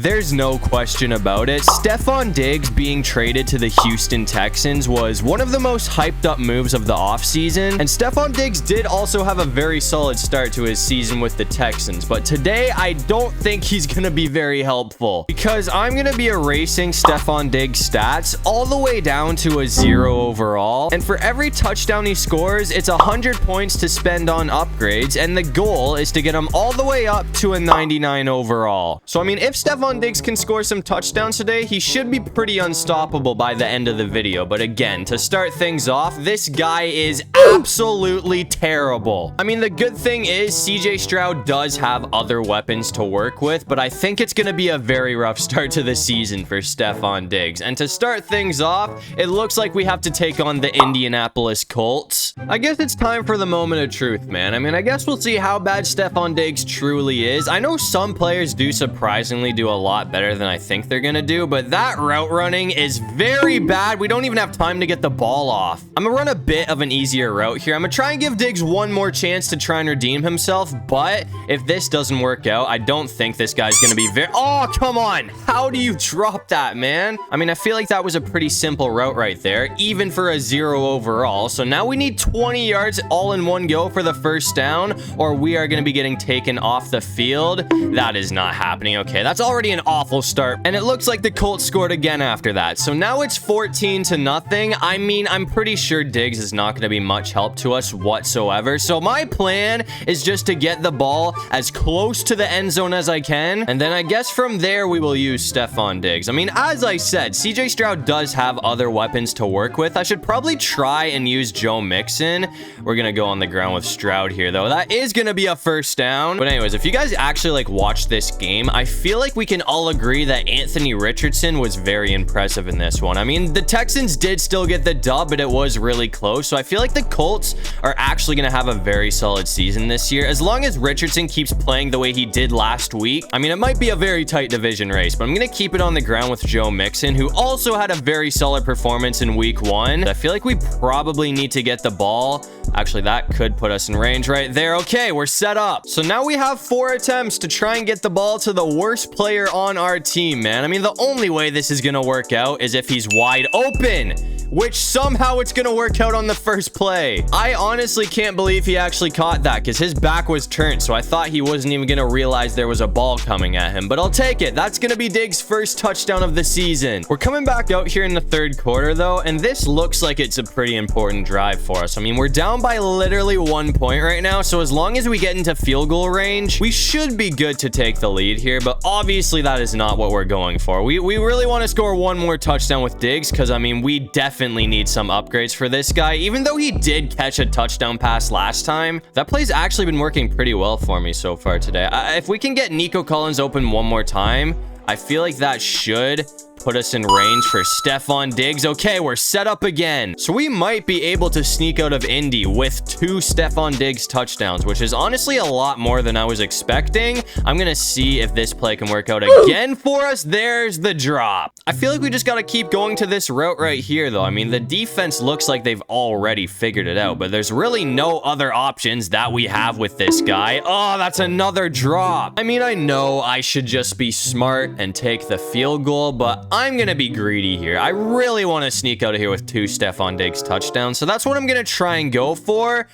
There's no question about it. Stefon Diggs being traded to the Houston Texans was one of the most hyped up moves of the offseason. And Stefon Diggs did also have a very solid start to his season with the Texans. But today, I don't think he's going to be very helpful because I'm going to be erasing Stefon Diggs' stats all the way down to a 0 overall. And for every touchdown he scores, it's 100 points to spend on upgrades. And the goal is to get him all the way up to a 99 overall. So, I mean, if Stefon Diggs can score some touchdowns today, he should be pretty unstoppable by the end of the video. But again, to start things off, this guy is absolutely terrible. I mean, the good thing is CJ Stroud does have other weapons to work with, but I think it's going to be a very rough start to the season for Stefon Diggs. And to start things off, it looks like we have to take on the Indianapolis Colts. I guess it's time for the moment of truth, man. I mean, I guess we'll see how bad Stefon Diggs truly is. I know some players do surprisingly do a lot better than I think they're gonna do, but that route running is very bad. We don't even have time to get the ball off. I'm gonna run a bit of an easier route here. I'm gonna try and give Diggs one more chance to try and redeem himself, but if this doesn't work out, I don't think this guy's gonna be very... Oh, come on! How do you drop that, man? I mean, I feel like that was a pretty simple route right there, even for a 0 overall. So now we need 20 yards all in one go for the first down, or we are gonna be getting taken off the field. That is not happening. Okay, that's already an awful start, and it looks like the Colts scored again after that. So now it's 14-0. I mean, I'm pretty sure Diggs is not going to be much help to us whatsoever. So my plan is just to get the ball as close to the end zone as I can, and then I guess from there we will use Stefon Diggs. I mean, as I said, CJ Stroud does have other weapons to work with. I should probably try and use Joe Mixon. We're going to go on the ground with Stroud here, though. That is going to be a first down. But anyways, if you guys actually like watch this game, I feel like we can all agree that Anthony Richardson was very impressive in this one. I mean, the Texans did still get the dub, but it was really close. So I feel like the Colts are actually going to have a very solid season this year. As long as Richardson keeps playing the way he did last week. I mean, it might be a very tight division race, but I'm going to keep it on the ground with Joe Mixon, who also had a very solid performance in week 1. I feel like we probably need to get the ball. Actually, that could put us in range right there. Okay, we're set up. So now we have 4 attempts to try and get the ball to the worst player on our team, man. I mean, the only way this is gonna work out is if he's wide open, which somehow it's gonna work out on the first play. I honestly can't believe he actually caught that because his back was turned, so I thought he wasn't even gonna realize there was a ball coming at him, but I'll take it. That's gonna be Diggs' first touchdown of the season. We're coming back out here in the third quarter, though, and this looks like it's a pretty important drive for us. I mean, we're down by literally 1 point right now, so as long as we get into field goal range, we should be good to take the lead here, but obviously that is not what we're going for. We really want to score one more touchdown with Diggs because, I mean, we definitely need some upgrades for this guy. Even though he did catch a touchdown pass last time, that play's actually been working pretty well for me so far today. If we can get Nico Collins open one more time, I feel like that should put us in range for Stefon Diggs. Okay, we're set up again. So we might be able to sneak out of Indy with 2 Stefon Diggs touchdowns, which is honestly a lot more than I was expecting. I'm gonna see if this play can work out again for us. There's the drop. I feel like we just gotta keep going to this route right here, though. I mean, the defense looks like they've already figured it out, but there's really no other options that we have with this guy. Oh, that's another drop. I mean, I know I should just be smart and take the field goal, but I'm gonna be greedy here. I really want to sneak out of here with 2 Stefon Diggs touchdowns, so that's what I'm gonna try and go for.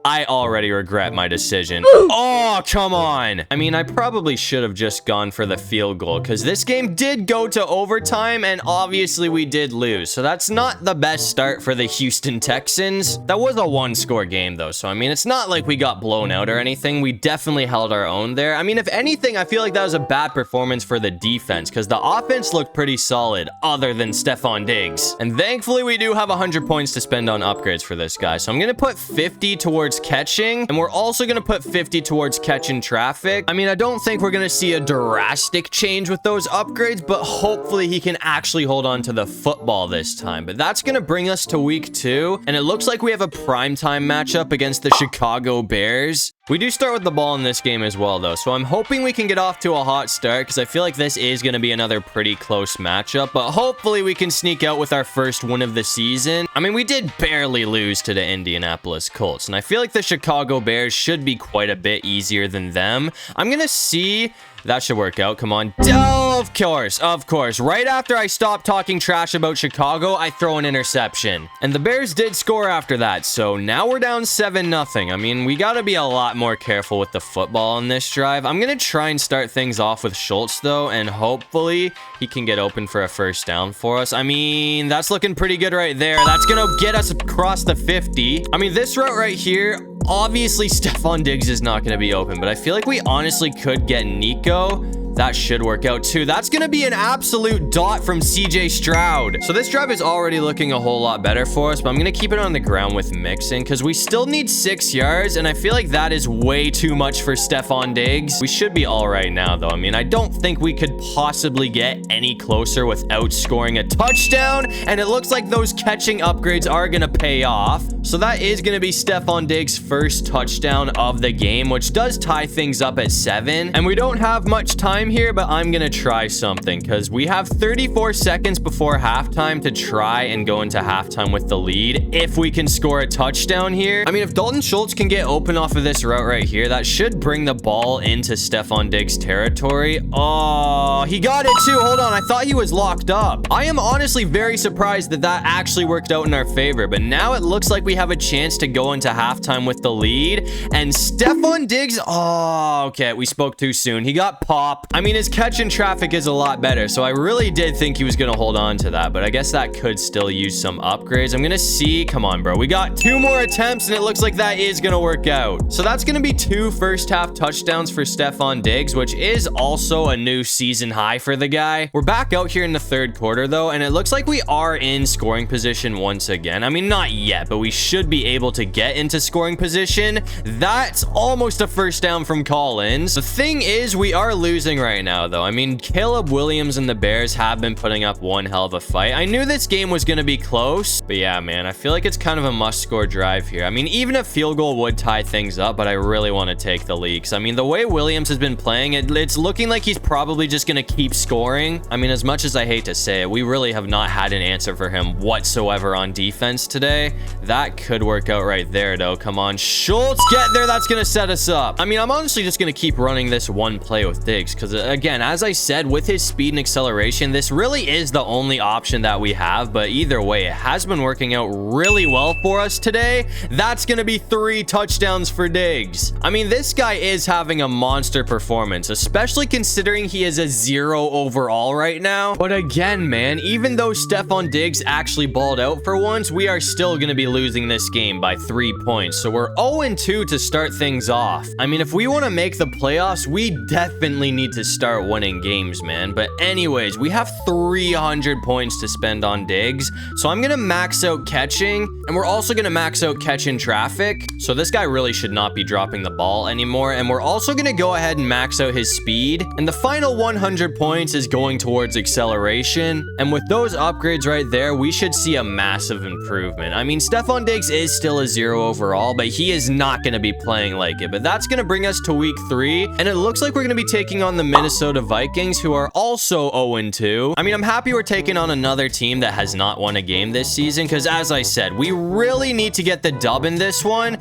I already regret my decision. Oh, come on. I mean, I probably should have just gone for the field goal because this game did go to overtime and obviously we did lose. So that's not the best start for the Houston Texans. That was a 1-score game though. So, I mean, it's not like we got blown out or anything. We definitely held our own there. I mean, if anything, I feel like that was a bad performance for the defense because the offense looked pretty solid other than Stefon Diggs. And thankfully, we do have 100 points to spend on upgrades for this guy. So I'm going to put 50 towards catching, and we're also going to put 50 towards catching traffic. I mean, I don't think we're going to see a drastic change with those upgrades, but hopefully he can actually hold on to the football this time. But that's going to bring us to week 2, and it looks like we have a primetime matchup against the Chicago Bears. We do start with the ball in this game as well, though, so I'm hoping we can get off to a hot start because I feel like this is going to be another pretty close matchup, but hopefully we can sneak out with our first win of the season. I mean, we did barely lose to the Indianapolis Colts, and I feel like the Chicago Bears should be quite a bit easier than them. I'm going to see... That should work out. Come on. Oh, Of course. Right after I stopped talking trash about Chicago, I throw an interception. And the Bears did score after that, so now we're down 7-0. I mean, we gotta be a lot more careful with the football on this drive. I'm gonna try and start things off with Schultz, though, and hopefully he can get open for a first down for us. I mean, that's looking pretty good right there. That's gonna get us across the 50. I mean, this route right here, obviously Stefon Diggs is not gonna be open, but I feel like we honestly could get Nico. That should work out too. That's going to be an absolute dot from CJ Stroud. So this drive is already looking a whole lot better for us, but I'm going to keep it on the ground with Mixon because we still need 6 yards, and I feel like that is way too much for Stefon Diggs. We should be all right now, though. I mean, I don't think we could possibly get any closer without scoring a touchdown, and it looks like those catching upgrades are going to pay off. So that is going to be Stefon Diggs' first touchdown of the game, which does tie things up at 7, and we don't have much time here, but I'm gonna try something because we have 34 seconds before halftime to try and go into halftime with the lead if we can score a touchdown here. I mean, if Dalton Schultz can get open off of this route right here, that should bring the ball into Stefon Diggs territory. Oh, he got it too. Hold on, I thought he was locked up. I am honestly very surprised that that actually worked out in our favor, but now it looks like we have a chance to go into halftime with the lead, and Stefon Diggs, oh, okay, we spoke too soon. He got popped. I mean, his catch in traffic is a lot better, so I really did think he was going to hold on to that, but I guess that could still use some upgrades. I'm going to see. Come on, bro. We got 2 more attempts, and it looks like that is going to work out. So that's going to be 2 first-half touchdowns for Stefon Diggs, which is also a new season high for the guy. We're back out here in the 3rd quarter, though, and it looks like we are in scoring position once again. I mean, not yet, but we should be able to get into scoring position. That's almost a first down from Collins. The thing is, we are losing right now, though. I mean, Caleb Williams and the Bears have been putting up one hell of a fight. I knew this game was going to be close, but yeah, man, I feel like it's kind of a must-score drive here. I mean, even a field goal would tie things up, but I really want to take the lead. I mean, the way Williams has been playing, it's looking like he's probably just going to keep scoring. I mean, as much as I hate to say it, we really have not had an answer for him whatsoever on defense today. That could work out right there, though. Come on, Schultz, get there. That's going to set us up. I mean, I'm honestly just going to keep running this one play with Diggs because, again, as I said, with his speed and acceleration, this really is the only option that we have. But either way, it has been working out really well for us today. That's going to be 3 touchdowns for Diggs. I mean, this guy is having a monster performance, especially considering he is a 0 overall right now. But again, man, even though Stefon Diggs actually balled out for once, we are still going to be losing this game by 3 points. So we're 0-2 to start things off. I mean, if we want to make the playoffs, we definitely need to start winning games, man. But anyways, we have 300 points to spend on Diggs. So I'm going to max out catching, and we're also going to max out catch in traffic. So this guy really should not be dropping the ball anymore. And we're also going to go ahead and max out his speed. And the final 100 points is going towards acceleration. And with those upgrades right there, we should see a massive improvement. I mean, Stefon Diggs is still a 0 overall, but he is not going to be playing like it. But that's going to bring us to week 3. And it looks like we're going to be taking on the Minnesota Vikings, who are also 0-2. I mean, I'm happy we're taking on another team that has not won a game this season, because as I said, we really need to get the dub in this one.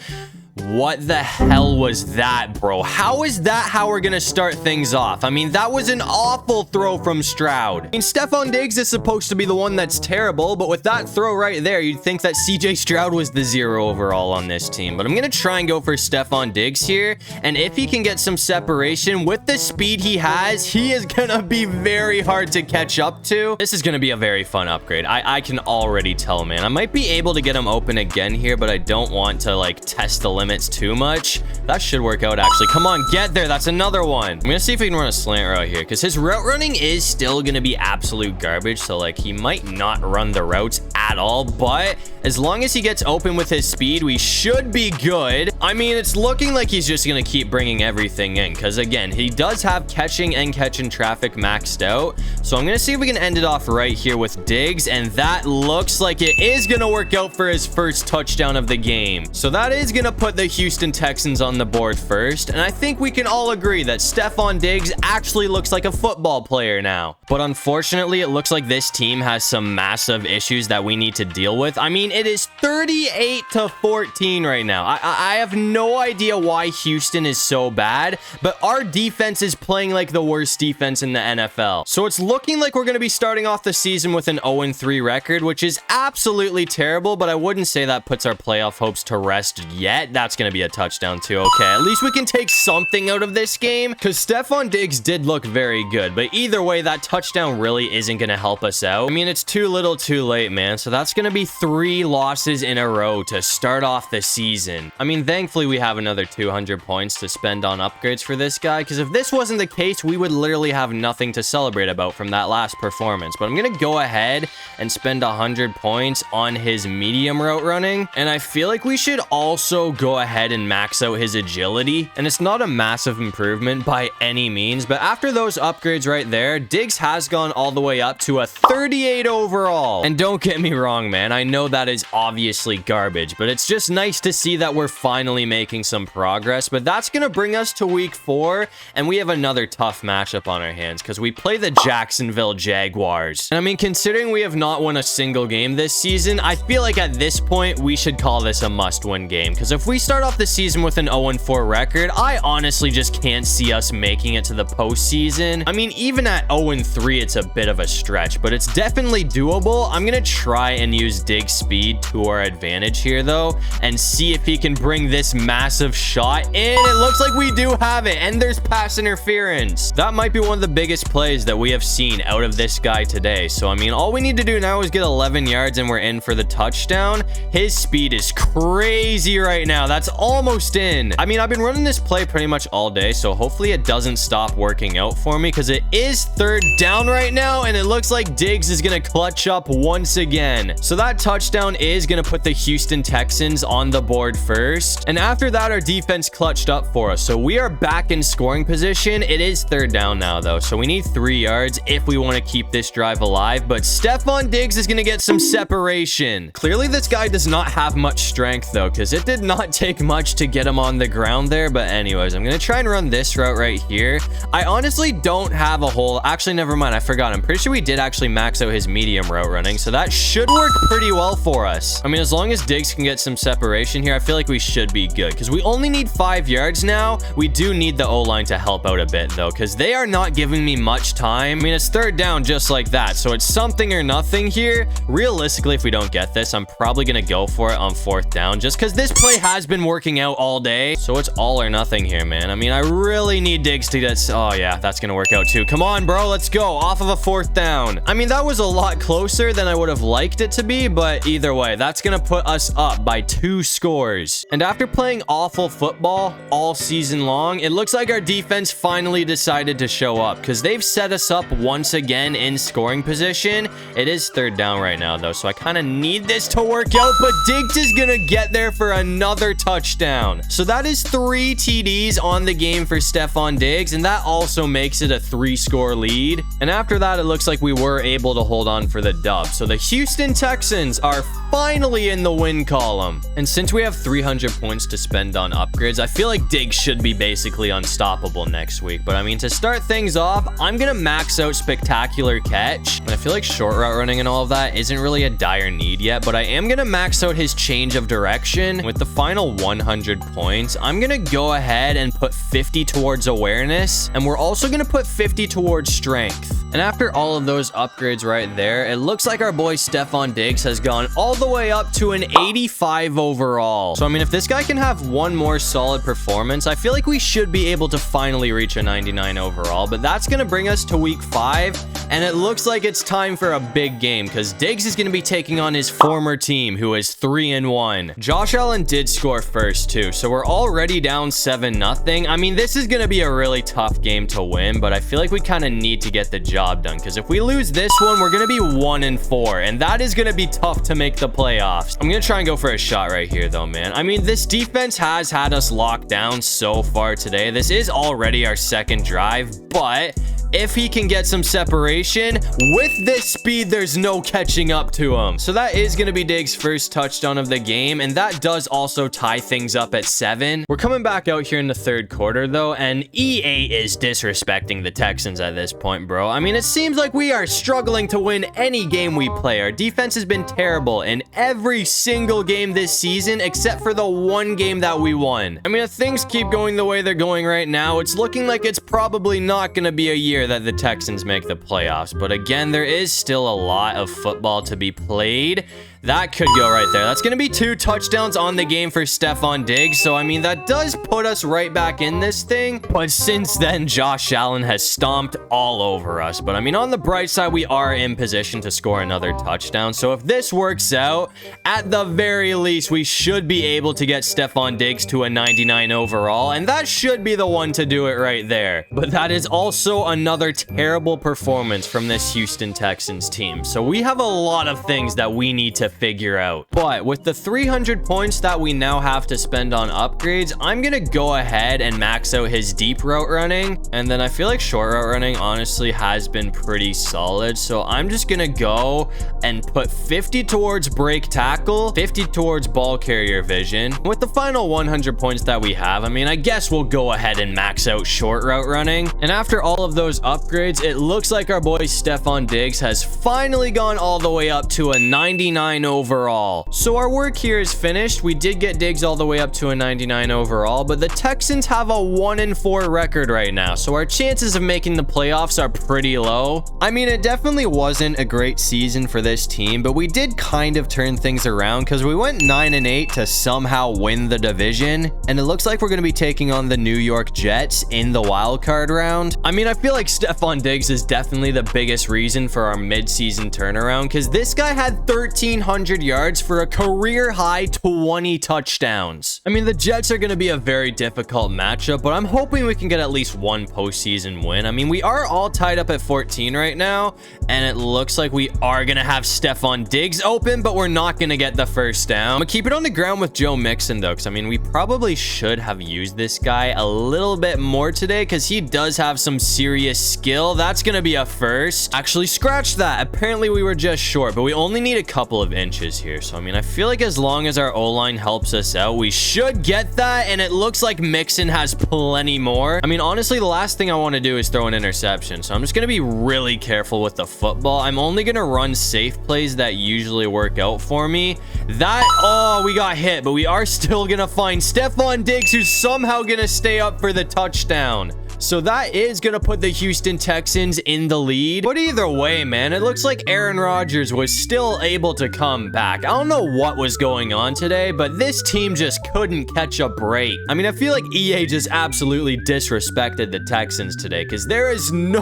What the hell was that, bro? How is that how we're gonna start things off? I mean, that was an awful throw from Stroud. I mean, Stefon Diggs is supposed to be the one that's terrible, but with that throw right there, you'd think that CJ Stroud was the 0 overall on this team. But I'm gonna try and go for Stefon Diggs here, and if he can get some separation with the speed he has, he is gonna be very hard to catch up to. This is gonna be a very fun upgrade. I can already tell, man. I might be able to get him open again here, but I don't want to, like, test the limits too much. That should work out, actually. Come on, get there. That's another one. I'm gonna see if we can run a slant route here, because his route running is still gonna be absolute garbage. So, like, he might not run the routes at all, but as long as he gets open with his speed, we should be good. I mean, it's looking like he's just gonna keep bringing everything in, because again, he does have catching and catching traffic maxed out. So I'm gonna see if we can end it off right here with Diggs, and that looks like it is gonna work out for his first touchdown of the game. So that is gonna put the Houston Texans on the board first, and I think we can all agree that Stefon Diggs actually looks like a football player now. But unfortunately, it looks like this team has some massive issues that we need to deal with. I mean, it is 38-14 right now. I have no idea why Houston is so bad, but our defense is playing like the worst defense in the NFL. So it's looking like we're going to be starting off the season with an 0-3 record, which is absolutely terrible, but I wouldn't say that puts our playoff hopes to rest yet. That's going to be a touchdown too. Okay, at least we can take something out of this game, because Stefon Diggs did look very good, but either way, that touchdown really isn't going to help us out. I mean, it's too little too late, man. So that's going to be 3 losses in a row to start off the season. I mean, thankfully we have another 200 points to spend on upgrades for this guy, because if this wasn't the case, we would literally have nothing to celebrate about from that last performance. But I'm going to go ahead and spend 100 points on his medium route running, and I feel like we should also go ahead and max out his agility. And it's not a massive improvement by any means, but after those upgrades right there, Diggs has gone all the way up to a 38 overall. And don't get me wrong, man, I know that is obviously garbage, but it's just nice to see that we're finally making some progress. But that's gonna bring us to week 4, and we have another tough matchup on our hands because we play the Jacksonville Jaguars. And I mean, considering we have not won a single game this season, I feel like at this point we should call this a must-win game, because if we start off the season with an 0-4 record, I honestly just can't see us making it to the postseason. I mean, even at 0-3, it's a bit of a stretch, but it's definitely doable. I'm gonna try and use Diggs' speed to our advantage here though, and see if he can bring this massive shot in. It looks like we do have it, and there's pass interference. That might be one of the biggest plays that we have seen out of this guy today. So I mean, all we need to do now is get 11 yards and we're in for the touchdown. His speed is crazy right now. That's almost in. I mean, I've been running this play pretty much all day, so hopefully it doesn't stop working out for me, because it is 3rd down right now, and it looks like Diggs is gonna clutch up once again. So that touchdown is gonna put the Houston Texans on the board first, and after that, our defense clutched up for us, so we are back in scoring position. It is 3rd down now though, so we need 3 yards if we want to keep this drive alive. But Stefon Diggs is gonna get some separation. Clearly this guy does not have much strength though, because it did not take much to get him on the ground there. But anyways, I'm gonna try and run this route right here. I honestly don't have a whole, actually never mind, I forgot. I'm pretty sure we did actually max out his medium route running, so that should work pretty well for us. I mean, as long as Diggs can get some separation here, I feel like we should be good, because we only need 5 yards now. We do need the O-line to help out a bit though, because they are not giving me much time. I mean, it's 3rd down just like that, so it's something or nothing here. Realistically, if we don't get this, I'm probably gonna go for it on 4th down, just because this play has been working out all day. So it's all or nothing here, man. I mean, I really need Diggs to get... Oh yeah, that's gonna work out too. Come on, bro, let's go off of a 4th down. I mean, that was a lot closer than I would have liked it to be, but either way, that's gonna put us up by 2 scores. And after playing awful football all season long, it looks like our defense finally decided to show up, because they've set us up once again in scoring position. It is 3rd down right now though, so I kind of need this to work out, but Diggs is gonna get there for another touchdown. So that is 3 TDs on the game for Stefon Diggs, and that also makes it a 3-score lead. And after that, it looks like we were able to hold on for the dub. So the Houston Texans are finally in the win column. And since we have 300 points to spend on upgrades, I feel like Diggs should be basically unstoppable next week. But I mean, to start things off, I'm gonna max out Spectacular Catch. And I feel like short route running and all of that isn't really a dire need yet, but I am gonna max out his change of direction. With the final 100 points, I'm gonna go ahead and put 50 towards awareness, and we're also gonna put 50 towards strength. And after all of those upgrades right there, it looks like our boy Stefon Diggs has gone all the way up to an 85 overall. So I mean, if this guy can have one more solid performance, I feel like we should be able to finally reach a 99 overall. But that's gonna bring us to week 5, and it looks like it's time for a big game, because Diggs is gonna be taking on his former team, who is 3-1. Josh Allen did score first too, so we're already down 7-0. I mean, this is gonna be a really tough game to win, but I feel like we kind of need to get the job done, because if we lose this one, we're gonna be 1-4, and that is gonna be tough to make the playoffs. I'm gonna try and go for a shot right here though, man. I mean, this defense has had us locked down so far today. This is already our 2nd drive, but if he can get some separation. With this speed, there's no catching up to him. So that is going to be Diggs' first touchdown of the game, and that does also tie things up at 7. We're coming back out here in the third quarter, though, and EA is disrespecting the Texans at this point, bro. I mean, it seems like we are struggling to win any game we play. Our defense has been terrible in every single game this season, except for the one game that we won. I mean, if things keep going the way they're going right now, it's looking like it's probably not going to be a year that the Texans make the playoffs. But again, there is still a lot of football to be played. That could go right there. That's going to be 2 touchdowns on the game for Stefon Diggs. So, I mean, that does put us right back in this thing. But since then, Josh Allen has stomped all over us. But, I mean, on the bright side, we are in position to score another touchdown. So, if this works out, at the very least, we should be able to get Stefon Diggs to a 99 overall. And that should be the one to do it right there. But that is also another terrible performance from this Houston Texans team. So, we have a lot of things that we need to figure out. But with the 300 points that we now have to spend on upgrades, I'm gonna go ahead and max out his deep route running, and then I feel like short route running honestly has been pretty solid. So I'm just gonna go and put 50 towards break tackle, 50 towards ball carrier vision. With the final 100 points that we have, I mean, I guess we'll go ahead and max out short route running. And after all of those upgrades, it looks like our boy Stefon Diggs has finally gone all the way up to a 99 overall. So our work here is finished. We did get Diggs all the way up to a 99 overall, but the Texans have a 1-4 record right now. So our chances of making the playoffs are pretty low. I mean, it definitely wasn't a great season for this team, but we did kind of turn things around because we went 9-8 to somehow win the division. And it looks like we're going to be taking on the New York Jets in the wild card round. I mean, I feel like Stefon Diggs is definitely the biggest reason for our mid-season turnaround, because this guy had 1,300 yards for a career high 20 touchdowns. I mean, the Jets are going to be a very difficult matchup, but I'm hoping we can get at least one postseason win. I mean, we are all tied up at 14 right now, and it looks like we are going to have Stefon Diggs open, but we're not going to get the first down. I'm going to keep it on the ground with Joe Mixon, though, because, I mean, we probably should have used this guy a little bit more today, because he does have some serious skill. That's going to be a first. Actually, scratch that. Apparently, we were just short, but we only need a couple of inches here. So, I mean, I feel like as long as our O-line helps us out, we should get that. And it looks like Mixon has plenty more. I mean, honestly, the last thing I want to do is throw an interception. So I'm just going to be really careful with the football. I'm only going to run safe plays that usually work out for me. Oh, we got hit, but we are still going to find Stefon Diggs, who's somehow going to stay up for the touchdown. So that is going to put the Houston Texans in the lead. But either way, man, it looks like Aaron Rodgers was still able to come back. I don't know what was going on today, but this team just couldn't catch a break. I mean, I feel like EA just absolutely disrespected the Texans today, because there is no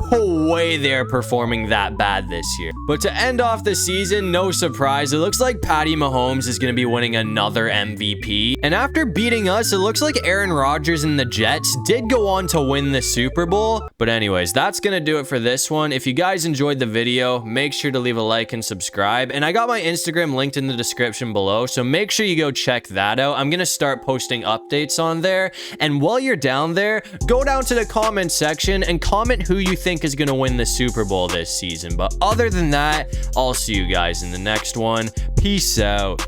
way they're performing that bad this year. But to end off the season, no surprise, it looks like Patty Mahomes is going to be winning another MVP. And after beating us, it looks like Aaron Rodgers and the Jets did go on to win the Super Bowl. But anyways, that's gonna do it for this one. If you guys enjoyed the video, make sure to leave a like and subscribe. And I got my Instagram linked in the description below, so make sure you go check that out. I'm gonna start posting updates on there. And while you're down there, go down to the comment section and comment who you think is gonna win the Super Bowl this season. But other than that, I'll see you guys in the next one. Peace out.